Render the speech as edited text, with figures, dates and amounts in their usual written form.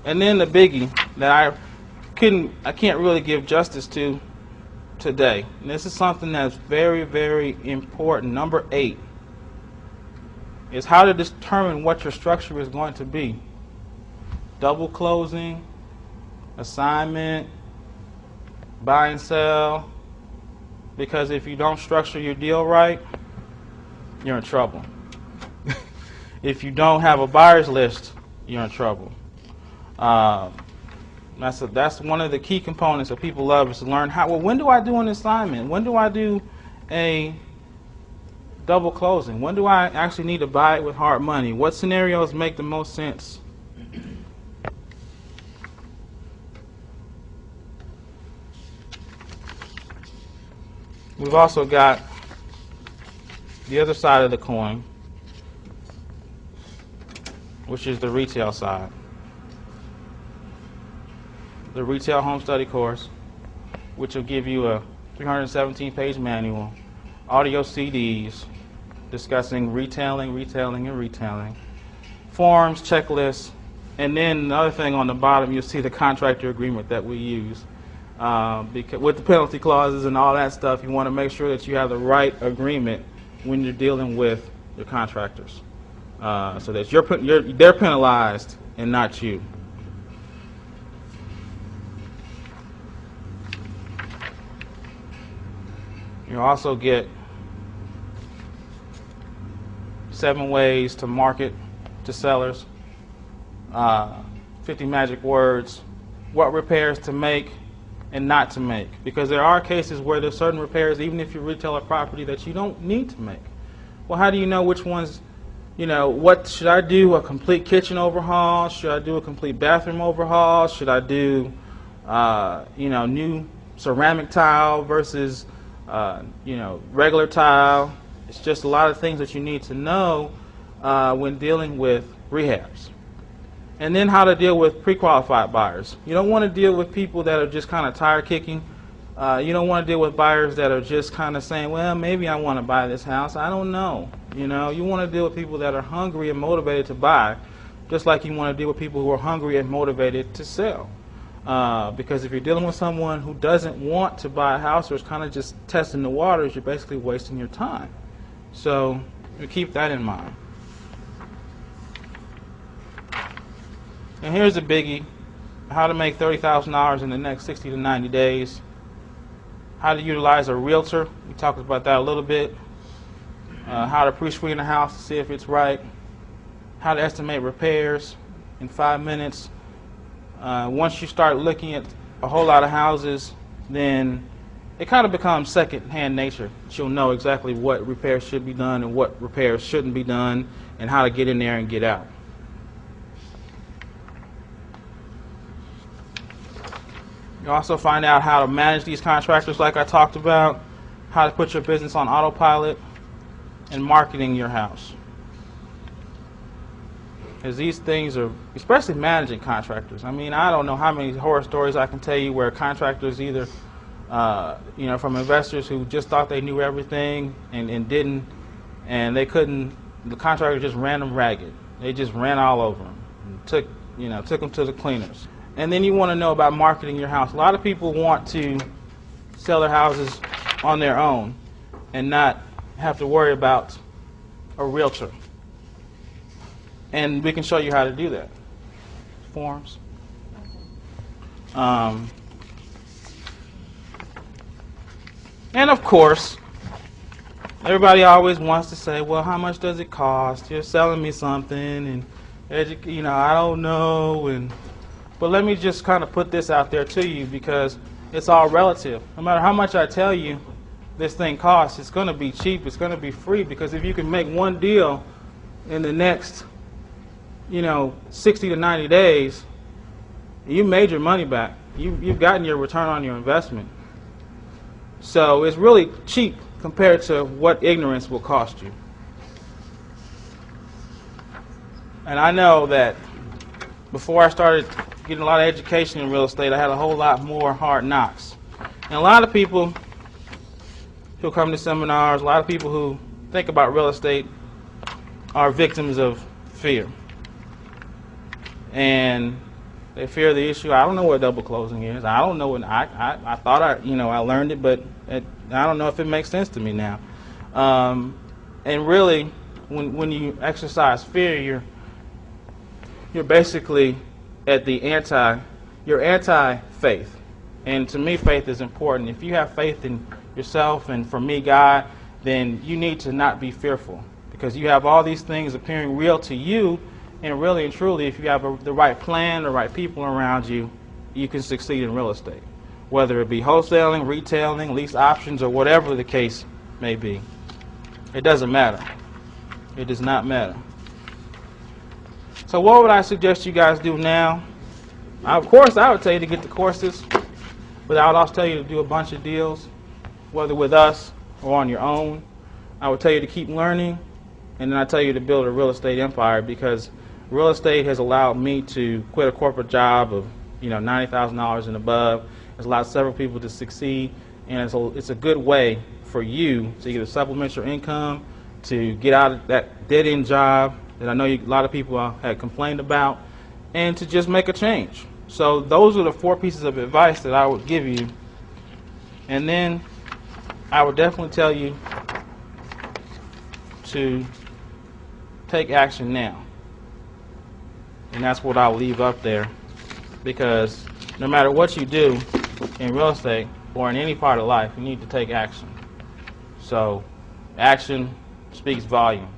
And then the biggie that I can't really give justice to today. And this is something that's very, very important. Number 8 is how to determine what your structure is going to be. Double closing, assignment, buy and sell. Because if you don't structure your deal right, you're in trouble. If you don't have a buyer's list, you're in trouble. That's one of the key components that people love, is to learn when do I do an assignment? When do I do a double closing? When do I actually need to buy it with hard money? What scenarios make the most sense? We've also got the other side of the coin, which is the retail side. The retail home study course, which will give you a 317-page manual, audio CDs discussing retailing, forms, checklists, and then another thing on the bottom, you'll see the contractor agreement that we use. Because with the penalty clauses and all that stuff, you want to make sure that you have the right agreement when you're dealing with your contractors, so that they're penalized and not you. You also get 7 ways to market to sellers, 50 magic words, what repairs to make and not to make, because there are cases where there's certain repairs, even if you retail a property, that you don't need to make. Well, how do you know which ones, what should I do? A complete kitchen overhaul? Should I do a complete bathroom overhaul? Should I do, new ceramic tile versus, regular tile? It's just a lot of things that you need to know when dealing with rehabs. And then how to deal with pre-qualified buyers. You don't want to deal with people that are just kind of tire kicking. You don't want to deal with buyers that are just kind of saying, well, maybe I want to buy this house. I don't know. You want to deal with people that are hungry and motivated to buy, just like you want to deal with people who are hungry and motivated to sell. Because if you're dealing with someone who doesn't want to buy a house or is kind of just testing the waters, you're basically wasting your time. So you keep that in mind. And here's a biggie: how to make $30,000 in the next 60 to 90 days. How to utilize a realtor. We talked about that a little bit. How to pre-screen a house to see if it's right. How to estimate repairs in 5 minutes. Once you start looking at a whole lot of houses, then it kind of becomes second-hand nature. You'll know exactly what repairs should be done and what repairs shouldn't be done, and how to get in there and get out. You also find out how to manage these contractors like I talked about, how to put your business on autopilot, and marketing your house. Because these things are, especially managing contractors. I mean, I don't know how many horror stories I can tell you where contractors either, from investors who just thought they knew everything and didn't, and they couldn't, the contractor just ran them ragged. They just ran all over them and took them to the cleaners. And then you want to know about marketing your house. A lot of people want to sell their houses on their own and not have to worry about a realtor. And we can show you how to do that. Forms. And of course, everybody always wants to say, well, how much does it cost? You're selling me something, and I don't know. But let me just kind of put this out there to you, because it's all relative. No matter how much I tell you this thing costs, it's going to be cheap, it's going to be free, because if you can make one deal in the next 60 to 90 days, you made your money back. You've gotten your return on your investment. So it's really cheap compared to what ignorance will cost you. And I know that before I started getting a lot of education in real estate, I had a whole lot more hard knocks. And a lot of people who come to seminars, a lot of people who think about real estate are victims of fear. And They fear the issue. I don't know what double closing is. I don't know what I thought I learned it, but I don't know if it makes sense to me now. And really, when you exercise fear, you're basically at the you're anti-faith. And to me, faith is important. If you have faith in yourself and for me, God, then you need to not be fearful, because you have all these things appearing real to you, and really and truly, if you have the right plan, the right people around you, you can succeed in real estate, whether it be wholesaling, retailing, lease options, or whatever the case may be. It doesn't matter. It does not matter. So what would I suggest you guys do now? Of course, I would tell you to get the courses, but I would also tell you to do a bunch of deals, whether with us or on your own. I would tell you to keep learning, and then I tell you to build a real estate empire, because real estate has allowed me to quit a corporate job of $90,000 and above. It's allowed several people to succeed, and it's a good way for you to either supplement your income, to get out of that dead-end job that I know a lot of people had complained about, and to just make a change. So those are the 4 pieces of advice that I would give you. And then I would definitely tell you to take action now. And that's what I'll leave up there, because no matter what you do in real estate or in any part of life, you need to take action. So action speaks volumes.